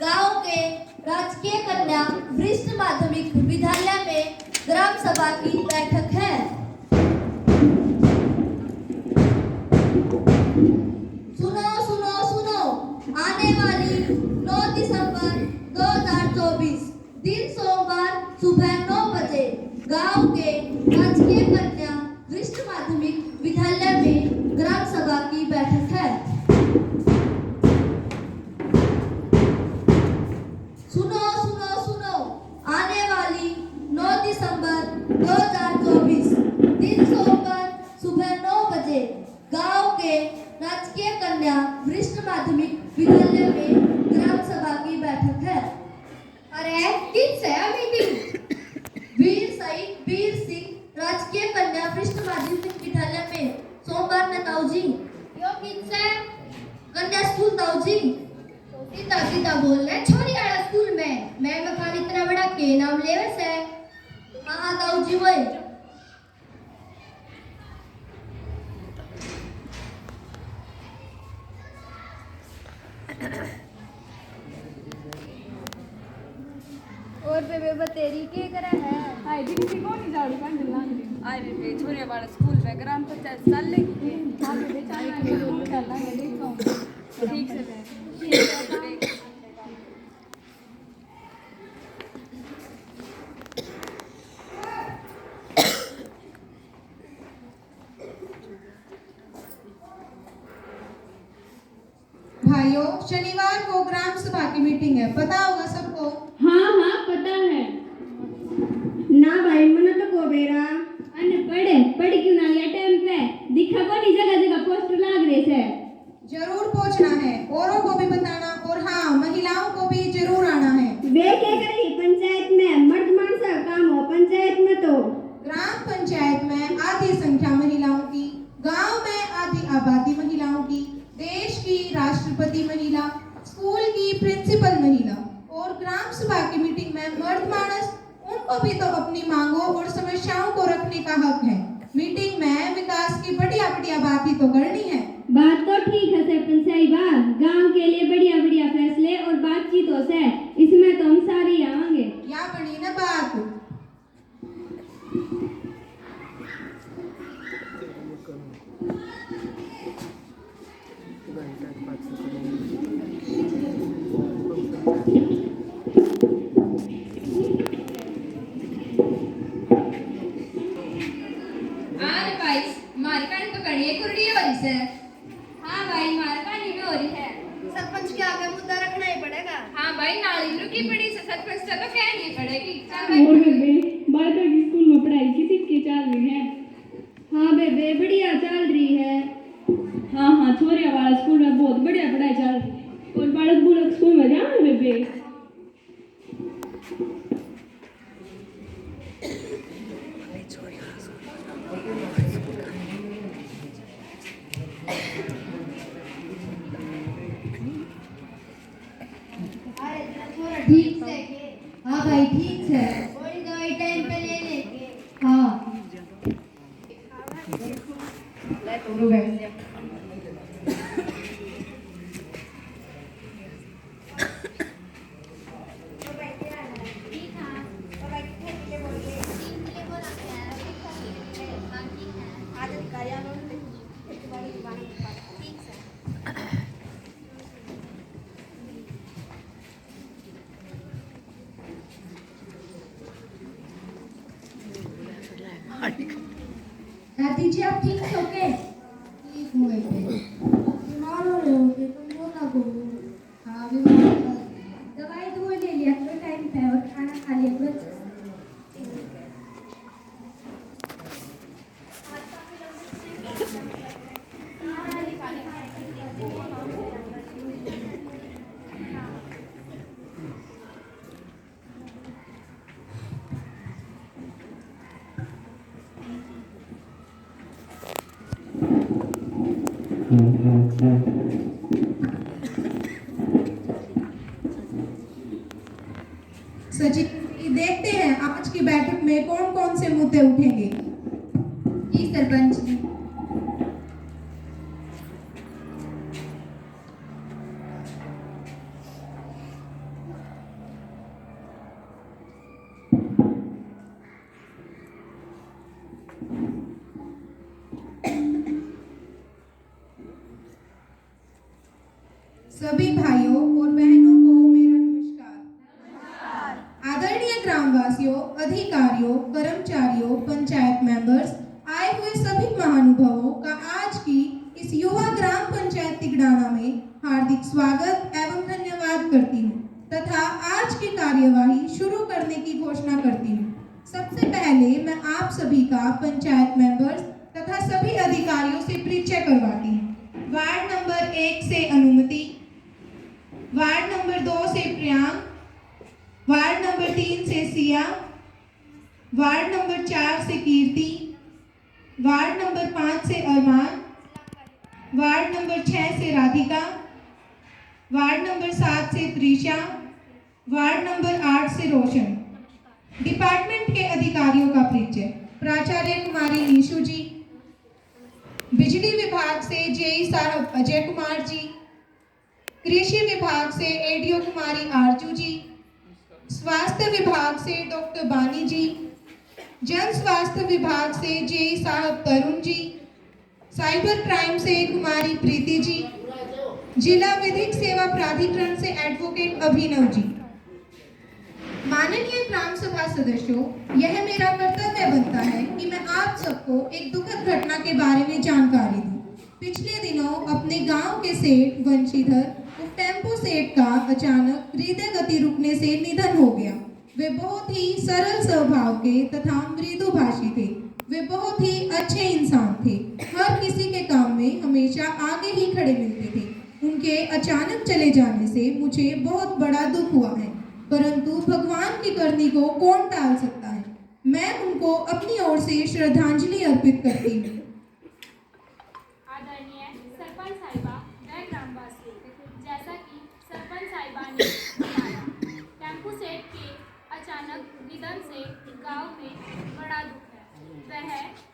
गांव के राजकीय कन्या वरिष्ठ माध्यमिक विद्यालय में ग्राम सभा की बैठक है। सुनो सुनो सुनो, आने वाली 9 दिसंबर 2024 दिन सोमवार सुबह 9 बजे गांव के राजकीय कन्या वरिष्ठ माध्यमिक विद्यालय में ग्राम सभा की बैठक है। सुनो सुनो सुनो, आने वाली 9 दिसंबर 2024 दिन सोमवार सुबह 9 बजे गांव के राजकीय कन्या वरिष्ठ माध्यमिक विद्यालय में ग्राम सभा की बैठक है। अरे किससे है मीटिंग? वीर सिंह राजकीय कन्या वरिष्ठ माध्यमिक विद्यालय में सोमवार में ताऊजी। यो किससे? कन्या स्कूल ताऊजी। सीधा सीधा बोलना छोरी आड़ा स्कूल में मैं मकान इतना बड़ा के नाम लेवे से। हाँ ताऊजी वही। और बेबे बतेरी के करा है? हाय दी किसी को नहीं झाड़ू कांड लाग रही। आए बेबे छोरे वाला स्कूल में ग्राम पंचायत साल लेगी के। हां बेबे चाय के दूध डालना है देखो। ठीक से बेबे। भाइयों, शनिवार को ग्राम सभा की मीटिंग है, पता होगा सबको? हाँ हाँ पता है ना भाई, मन तो को बेरा अने पढ़ क्यों ना लिया टाइम पे? दिखा को नहीं, जगह जगह पोस्टर लाग रहे थे। जरूर पहुंचना है, औरों को भी बताना, और हाँ महिलाओं को भी जरूर आना है। वे क्या करेगी पंचायत में? मर्द मानस का काम हो पंचायत में तो। ग्राम पंचायत में आधी संख्या महिलाओं की, गांव में आधी आबादी महिलाओं की, देश की राष्ट्रपति महिला, स्कूल की प्रिंसिपल महिला, और ग्राम सभा की मीटिंग में मर्द मानस, उनको भी तो अपनी मांगों और समस्याओं को रखने का हक है। मीटिंग में विकास की बढ़िया बढ़िया बातें तो करनी है। बात तो ठीक है सरपंच साहिबा, गांव के लिए बढ़िया बढ़िया फैसले और बातचीत हो से, इसमें तो हम सारे आएंगे। या बनी ना बात। मारी कहानी पकड़ी है कुर्डी हो रही है। हाँ भाई मारी कहानी भी हो रही है। सरपंच के आगे मुद्दा रखना ही पड़ेगा। हाँ भाई नाली रुकी पड़ी से सरपंच चलो कहनी पड़ेगी। और बेबे बालका की स्कूल में पढ़ाई किसी की चल रही है? हाँ बेबे बढ़िया चल रही है। हाँ हाँ छोरिया वाला स्कूल में बहुत बढ़िया पढ़ाई चल रही है। और बालक बुलक स्कूल में जाना बेबे? ठीक से। हाँ भाई ठीक है, थोड़ी दवाई टाइम पे ले लेंगे। हाँ ले तो बैठ जा। दादी जी आप ठीक हो के? ठीक हुए थे। बीमार हो रहे होगे, तुम वो ना बोलो। हाँ बीमार हो। दवाई तो ले लिया करो टाइम पे, और खाना खा लिया करो। सचिन देखते हैं आज की बैठक में कौन कौन से मुद्दे उठेंगे। जी सरपंच जी। सभी भाइयों और बहनों को मेरा नमस्कार। आदरणीय ग्रामवासियों, अधिकारियों, कर्मचारियों, पंचायत मेंबर्स, आए हुए सभी महानुभावों का आज की इस युवा ग्राम पंचायत तिगड़ाना में हार्दिक स्वागत एवं धन्यवाद करती हूँ तथा आज की कार्यवाही शुरू करने की घोषणा करती हूँ। सबसे पहले मैं आप सभी का पंचायत मेंबर्स तथा सभी अधिकारियों से परिचय करवाती हूँ। वार्ड नंबर 1 से अनुमति, वार्ड नंबर 2 से प्रियांक, वार्ड नंबर 3 से सिया, वार्ड नंबर 4 से कीर्ति, वार्ड नंबर 5 से अरमान, वार्ड नंबर 6 से राधिका, वार्ड नंबर 7 से त्रिशा, वार्ड नंबर 8 से रोशन। डिपार्टमेंट के अधिकारियों का परिचय। प्राचार्य कुमारी नीशू जी, बिजली विभाग से जेई साहब अजय कुमार जी, कृषि विभाग से एडीओ कुमारी आरजू जी, स्वास्थ्य विभाग से डॉक्टर बानी जी, जन स्वास्थ्य विभाग से जेई साहब तरुण जी, साइबर क्राइम से कुमारी प्रीति जी, जिला विधिक सेवा प्राधिकरण से एडवोकेट अभिनव जी। माननीय ग्राम सभा सदस्यों, यह मेरा कर्तव्य बनता है कि मैं आप सबको एक दुखद घटना के बारे में जानकारी दूं। पिछले दिनों अपने गांव के सेठ वंशीधर टेम्पो सेठ का अचानक हृदय गति रुकने से निधन हो गया। वे बहुत ही सरल स्वभाव के तथा मृदुभाषी थे। वे बहुत ही अच्छे इंसान थे। हर किसी के काम में हमेशा आगे ही खड़े मिलते थे। उनके अचानक चले जाने से मुझे बहुत बड़ा दुख हुआ है, परंतु भगवान की करनी को कौन टाल सकता है। मैं उनको अपनी ओर से श्रद्धांजलि अर्पित करती हूँ। आदरणीय सरपंच साहिबा व ग्रामवासी, जैसा कि सरपंच साहिबा ने बताया, टेम्पो सेठ के अचानक निधन से गांव में बड़ा दुख है। वह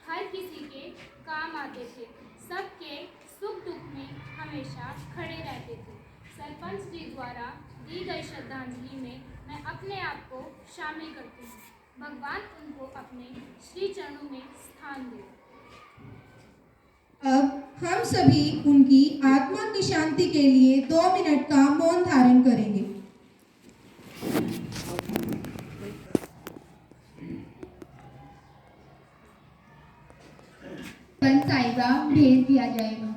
हर किसी के काम आते थे, सबके सुख दुख में हमेशा खड़े रहते थे। सरपंच जी द्वारा दी गई श्रद्धांजलि में मैं अपने आप को शामिल करती हूँ। भगवान उनको अपने श्री चरणों में स्थान दे। अब हम सभी उनकी आत्मा की शांति के लिए 2 मिनट का मौन धारण करेंगे। साहिबा भेज दिया जाएगा।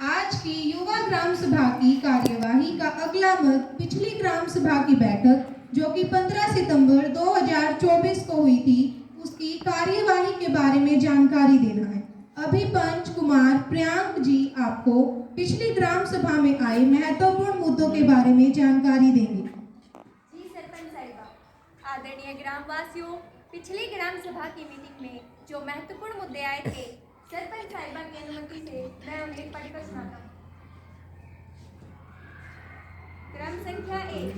आज की युवा ग्राम सभा की कार्यवाही का अगला मत पिछली ग्राम सभा की बैठक जो कि 15 सितंबर 2024 को हुई थी, उसकी कार्यवाही के बारे में जानकारी देना है। अभी पंच कुमार प्रियांक जी आपको पिछली ग्राम सभा में आए महत्वपूर्ण मुद्दों के बारे में जानकारी देंगे। जी सरपंच साहिबा, आदरणीय ग्रामवासियों, पिछली ग्राम सभा की मीटिंग में जो महत्वपूर्ण मुद्दे आए थे, सरपंच साहिबा की अनुमति से मैं उन्हें पढ़कर सुनाता हूँ। क्रम संख्या 1,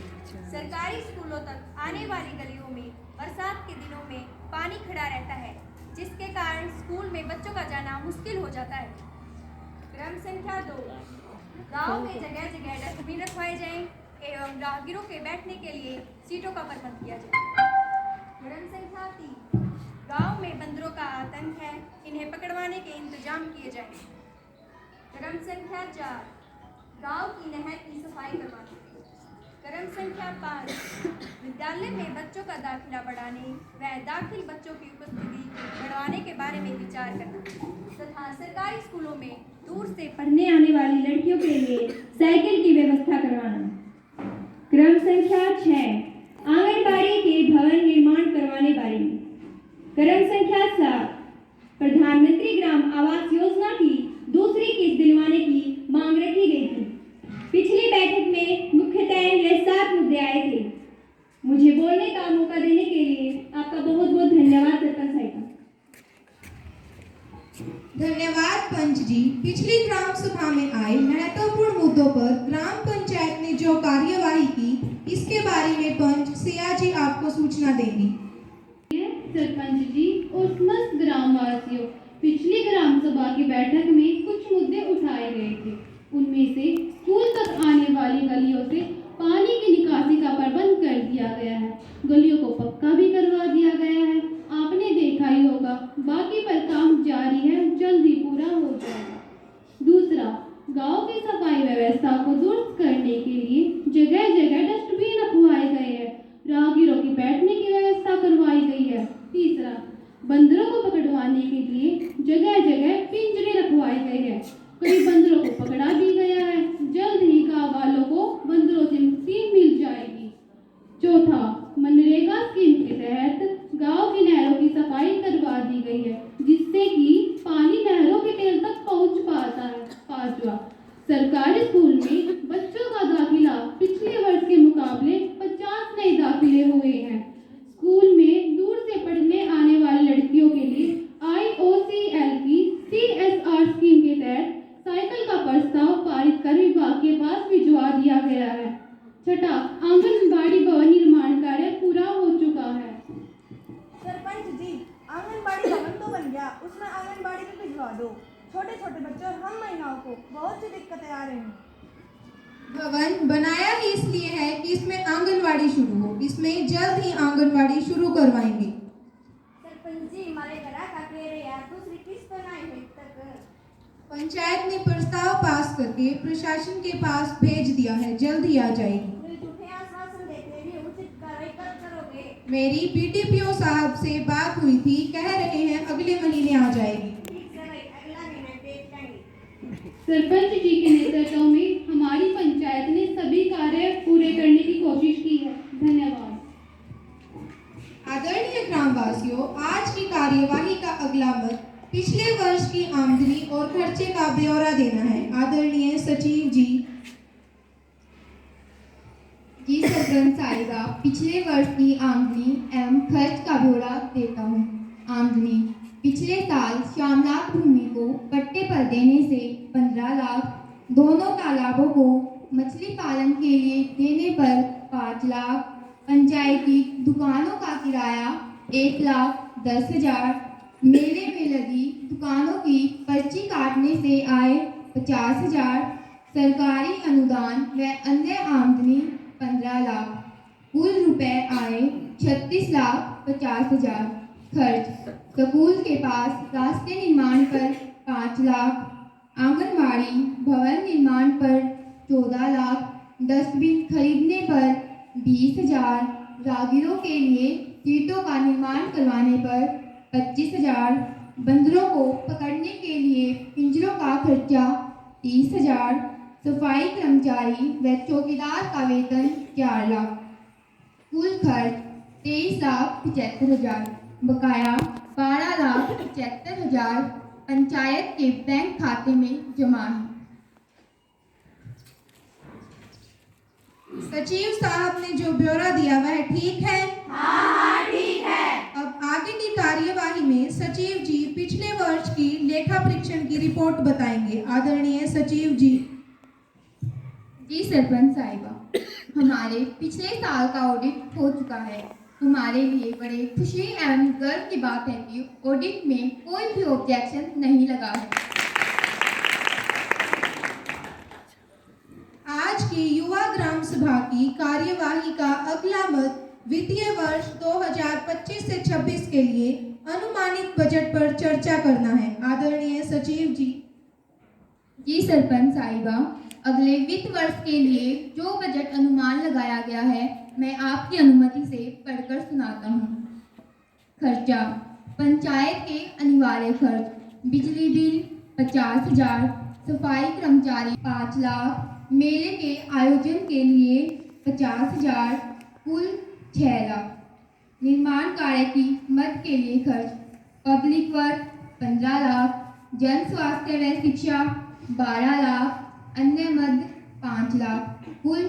सरकारी स्कूलों तक आने वाली गलियों में बरसात के दिनों में पानी खड़ा रहता है, जिसके कारण स्कूल में बच्चों का जाना मुश्किल हो जाता है। क्रम संख्या 2, गांव में जगह जगह डस्टबिन रखवाए जाएं एवं राहगीरों के बैठने के लिए सीटों का प्रबंध किया जाए। क्रम संख्या 3, गांव में बंदरों का आतंक है, इन्हें पकड़वाने के इंतजाम किए जाएं। क्रम संख्या 4, गांव की नहर की सफाई करवाना। क्रम संख्या 5, विद्यालय में बच्चों का दाखिला बढ़ाने व दाखिल बच्चों की उपस्थिति बढ़ाने के बारे में विचार करना तथा सरकारी स्कूलों में दूर से पढ़ने आने वाली लड़कियों के लिए साइकिल की व्यवस्था करवाना। क्रम संख्या 6, आंगनबाड़ी के भवन निर्माण करवाने बारे में। क्रम संख्या 7, प्रधानमंत्री ग्राम आवास योजना की दूसरी किस्त दिलवाने की मांग रखी गई थी। पिछली बैठक में मुख्यतः ये 7 मुद्दे आए थे। मुझे बोलने का मौका देने के लिए आपका बहुत बहुत धन्यवाद सरपंच साहिबा। धन्यवाद पंच जी। पिछली ग्राम सभा में आए महत्वपूर्ण मुद्दों पर ग्राम पंचायत ने जो कार्यवाही की, इसके बारे में पंच सिया जी आपको सूचना देंगी। सरपंच जी और समस्त ग्रामवासियों, पिछली ग्राम सभा की बैठक में कुछ मुद्दे उठाए गए थे। उनमें से स्कूल तक आने वाली गलियों से पानी की निकासी का प्रबंध कर दिया गया है। गलियों को पक्का भी करवा दिया गया है। आपने देखा ही होगा, बाकी पर काम जारी है, जल्द ही पूरा हो जाएगा। दूसरा, गांव की सफाई व्यवस्था को दुरुस्त करने के लिए जगह जगह डस्टबिन रखवाए गए हैं। राहगीरों की बैठने की व्यवस्था करवाई गई है। तीसरा, बंदरों को पकड़वाने के लिए जगह जगह पिंजरे रखवाए गए हैं। कई बंदरों को पकड़ा भी गया है। जल्द ही गांव वालों को बंदरों से मुक्ति मिल जाएगी। चौथा, मनरेगा स्कीम के तहत गांव की नहरों की सफाई करवा दी गई है, जिससे कि पानी नहरों के टेल तक पहुंच पाता है। पांचवा, सरकारी स्कूल में बच्चों का दाखिला पिछले वर्ष के मुकाबले 50 नए दाखिले हुए हैं। स्कूल में दूर से पढ़ने आने वाली लड़कियों के लिए IOCL की CSR स्कीम के तहत साइकिल का प्रस्ताव पारित कर विभाग के पास भिजवा दिया गया है। छठा, आंगनबाड़ी भवन निर्माण कार्य पूरा हो चुका है। सरपंच जी, आंगनबाड़ी भवन तो बन गया, उसमें आंगनबाड़ी भी भिजवा दो। छोटे छोटे बच्चों और हम महिलाओं को बहुत सी दिक्कतें आ रही हैं। भवन बनाया ही इसलिए है कि इसमें आंगनवाड़ी शुरू हो। इसमें जल्द ही आंगनवाड़ी शुरू करवाएंगे। सरपंच जी, हमारे घर का कह रहे यार दूसरी किस्त नहीं हुई तक। पंचायत ने प्रस्ताव पास करके प्रशासन के पास भेज दिया है, जल्द ही आ जाएगी। मेरे झूठे आश्वासन देते भी उचित कार्रवाई कब करोगे? मेरी PTPO साहब से बात हुई थी, कह रहे हैं अगले महीने आ जाएगी। ठीक है भाई, अगला महीना देख लेंगे। सरपंच जी के नेतृत्व में हमारी पंचायत ने सभी कार्य पूरे करने की कोशिश की है। धन्यवाद। आदरणीय ग्रामवासियों, आज की कार्यवाही का अगला मत पिछले वर्ष की आमदनी और खर्चे का ब्यौरा देना है। आदरणीय सचिव जी। जी सरपंच साहिबा, पिछले वर्ष की आमदनी एवं खर्च का ब्यौरा देता हूँ। आमदनी: पिछले साल श्यामलात भूमि को पट्टे पर देने से 15 लाख, दोनों तालाबों को मछली पालन के लिए देने पर 5 लाख, पंचायती दुकानों का किराया 1,10,000, मेले में लगी दुकानों की पर्ची काटने से आए 50,000, सरकारी अनुदान व अन्य आमदनी 15 लाख, कुल रुपए आए 36,50,000। खर्च: स्कूल के पास रास्ते निर्माण पर 5 लाख, आंगनवाड़ी भवन निर्माण पर 14 लाख, डस्टबिन खरीदने पर 20,000, राहगीरों के लिए सीटों का निर्माण करवाने पर 25,000, बंदरों को पकड़ने के लिए पिंजरों का खर्चा 30,000, सफाई कर्मचारी व चौकीदार का वेतन 4 लाख। कुल खर्च 23,75,000, बकाया 12,75,000 पंचायत के बैंक खाते में जमा है। सचिव साहब ने जो ब्यौरा दिया वह ठीक है? हाँ ठीक है। अब आगे की कार्यवाही में सचिव जी पिछले वर्ष की लेखा परीक्षण की रिपोर्ट बताएंगे। आदरणीय सचिव जी। जी सरपंच साहिबा, हमारे पिछले साल का ऑडिट हो चुका है। हमारे लिए बड़े खुशी एवं गर्व की बात है कि ऑडिट में कोई भी ऑब्जेक्शन नहीं लगा है। आज की युवा ग्राम सभा की कार्यवाही का अगला मत वित्तीय वर्ष 2025 से 26 के लिए अनुमानित बजट पर चर्चा करना है। आदरणीय सचिव जी। जी सरपंच साहिबा, अगले वित्त वर्ष के लिए जो बजट अनुमान लगाया गया है, मैं आपकी अनुमति से पढ़कर सुनाता हूँ। खर्चा: पंचायत के अनिवार्य खर्च, बिजली बिल 50,000, सफाई कर्मचारी 5 लाख, मेले के आयोजन के लिए 50,000, कुल 6 लाख। निर्माण कार्य की मद के लिए खर्च: पब्लिक वर्क 15 लाख, जन स्वास्थ्य व शिक्षा 12 लाख, अन्य मद 5 लाख, कुल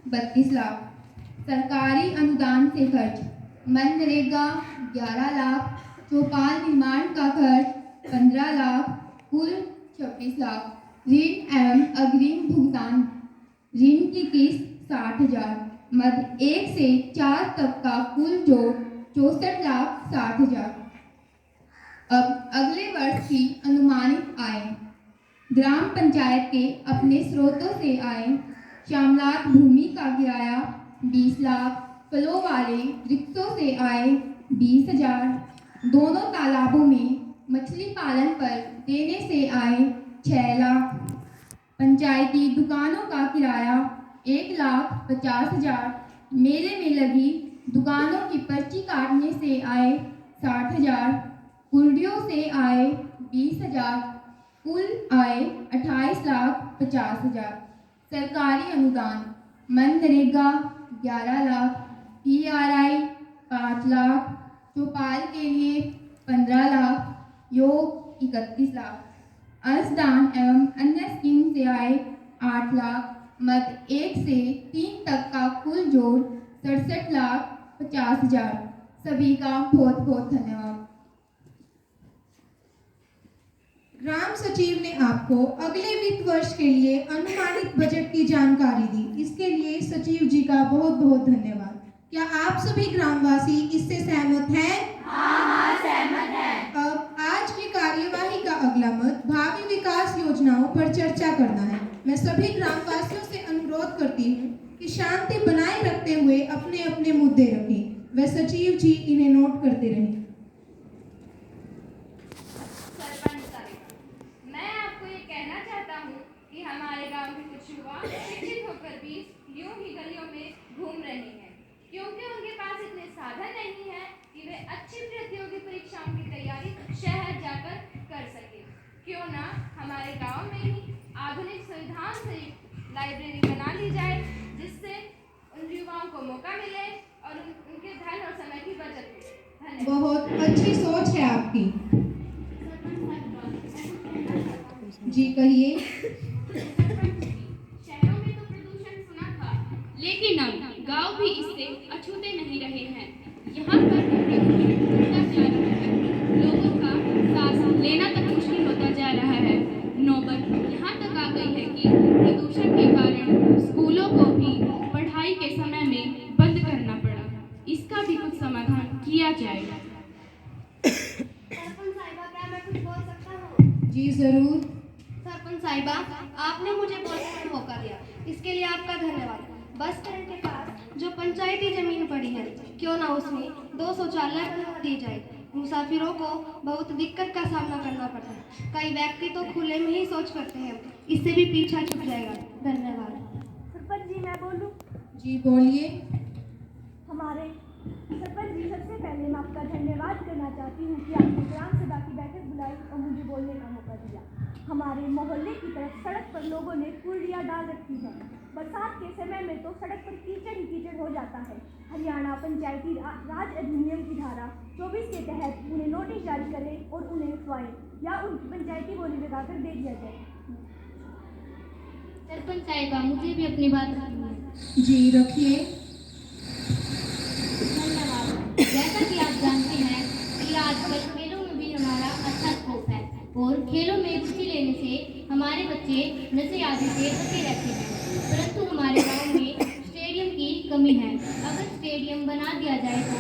32 लाख। सरकारी अनुदान से खर्च: मनरेगा 11 लाख, चौपाल निर्माण का खर्च 15 लाख, कुल 26 लाख। ऋण एवं अग्रिम भुगतान: ऋण की किस्त 60,000, मद 1 से 4 तक का कुल जोड़ 64,60,000। अब अगले वर्ष की अनुमानित आय: ग्राम पंचायत के अपने स्रोतों से आय, श्यामलात भूमि का किराया 20 लाख, फलों वाले रिक्शों से आय 20,000, दोनों तालाबों में मछली पालन पर देने से आय 6 लाख, पंचायती दुकानों का किराया 1,50,000, मेले में लगी दुकानों की पर्ची काटने से आए 60,000, कुर्डियों से आए 20,000, कुल आए 28,50,000। सरकारी अनुदान मनरेगा 11 लाख, PRI 5 लाख, चौपाल के लिए 15 लाख, योग 31 लाख, अंशदान एवं अन्य स्कीम से आए 8 लाख, मद 1 से 3 तक का कुल जोड़ 67,50,000। सभी का बहुत बहुत धन्यवाद। ग्राम सचिव ने आपको अगले वित्त वर्ष के लिए अनुमानित बजट की जानकारी दी। इसके लिए सचिव जी का बहुत बहुत धन्यवाद। क्या आप सभी ग्रामवासी इससे सहमत हैं? हाँ, सहमत हैं। अब आज की कार्यवाही का अगला मत भावी विकास योजनाओं पर चर्चा करना है। मैं सभी ग्रामवासियों से अनुरोध करती हूँ कि शांति बनाए रखते हुए अपने अपने मुद्दे रखें। व सचिव जी इन्हें नोट करते रहें। सरपंच साहब, मैं आपको ये कहना चाहता हूँ कि हमारे गांव के कुछ युवा शिक्षित होकर भी यूं ही गलियों में घूम रहे हैं, क्योंकि उनके पास इतने साधन नहीं है कि वे अच्छी प्रतियोगी परीक्षाओं की तैयारी शहर जाकर कर सके। क्यों ना हमारे गांव में ही आधुनिक सुविधाओं से लाइब्रेरी बना ली जाए, जिससे उन युवाओं को मौका मिले और उनके धन और समय की बचत हो। धन्यवाद। बहुत अच्छी सोच है आपकी। जी कहिए। शहरों में तो प्रदूषण सुना था, लेकिन अब गांव भी इससे अछूते नहीं रहे हैं। यहाँ पर प्रदूषण बढ़ता जा रहा है, लोगों का सांस लेना तक मुश्किल होता जा रहा है। नौबत यहाँ तक आ गई है कि प्रदूषण के कारण स्कूलों को भी पढ़ाई के समय में बंद करना पड़ा। इसका भी कुछ समाधान किया जाए। सरपंच साहिबा, क्या मैं कुछ बोल सकता हूँ? जी जरूर। सरपंच साहिबा, आपने मुझे बोलने का मौका दिया, इसके लिए आपका धन्यवाद। बस स्टैंड के पास जो पंचायती जमीन पड़ी है, क्यों ना उसमें 2 शौचालय बनवा दी जाए। मुसाफिरों को बहुत दिक्कत का सामना करना पड़ता है। कई व्यक्ति तो खुले में ही शौच करते हैं, इससे भी पीछा छूट जाएगा। धन्यवाद। सरपंच जी, मैं बोलूं? जी बोलिए। हमारे सरपंच जी, सबसे पहले मैं आपका धन्यवाद करना चाहती हूँ कि आपने ग्राम सभा की बैठक बुलाई और मुझे बोलने का मौका दिया। हमारे मोहल्ले की तरफ सड़क पर लोगों ने कूड़ियाँ डाल रखी है। बरसात के समय में तो सड़क पर कीचड़ ही कीचड़ हो जाता है। हरियाणा पंचायती राज अधिनियम की धारा 24 के तहत उन्हें नोटिस जारी करें और उन्हें फाइन या उनकी पंचायती बोली लगाकर दे दिया जाए। सरपंच साहिबा, मुझे भी अपनी बात रखनी है। जी रखिए। धन्यवाद। जैसा कि आप जानते हैं कि आजकल खेलों में भी हमारा अच्छा स्कोप है और खेलों में रुचि लेने से हमारे बच्चे नशे आदि से बचे रहते हैं, परंतु हमारे गांव में स्टेडियम की कमी है। अगर स्टेडियम बना दिया जाए तो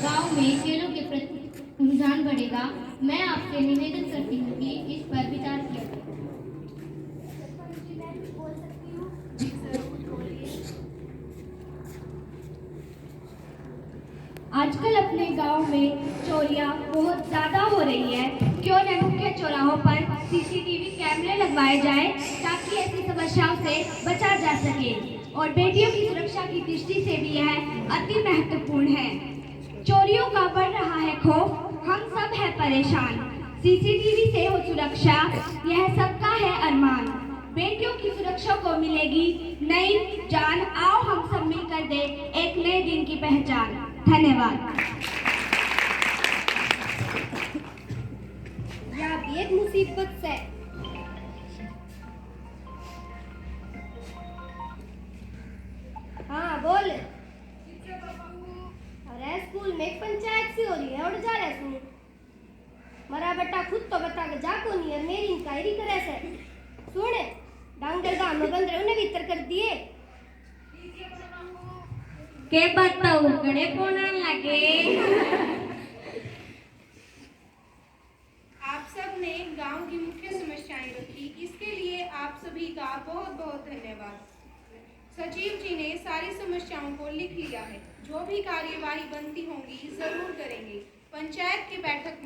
गांव में खेलों के प्रति रुझान बढ़ेगा। मैं आपसे निवेदन करती हूँ कि इस पर विचार किया जाए। आजकल अपने गांव में चोरियां बहुत ज्यादा हो रही है। क्यों न मुख्य चौराहों पर CCTV कैमरे लगवाए जाए ताकि ऐसी समस्याओं से बचा जा सके। और बेटियों की सुरक्षा की दृष्टि से भी यह अति महत्वपूर्ण है। चोरियों का बढ़ रहा है खौफ, हम सब है परेशान। CCTV से हो सुरक्षा, यह सबका है अरमान। बेटियों की सुरक्षा को मिलेगी नई जान। आओ हम सब मिलकर दे एक नए दिन की पहचान। धन्यवाद। या भी एक मुसीबत से हाँ बोल। अरे स्कूल में एक पंचायत सी हो रही है और जा रहे सुन। मरा बेटा खुद तो बता के जा को नहीं है, मेरी इंक्वायरी करे से सुन। डांगर गांव में बंद रहे उन्हें भीतर कर दिए के बताऊं गड़े कोना लगे। आप सब ने गांव की मुख्य समस्याएं रखी, इसके लिए आप सभी का बहुत बहुत धन्यवाद। सचिव जी ने सारी समस्याओं को लिख लिया है। जो भी कार्यवाही बनती होंगी जरूर करेंगे। पंचायत की बैठक में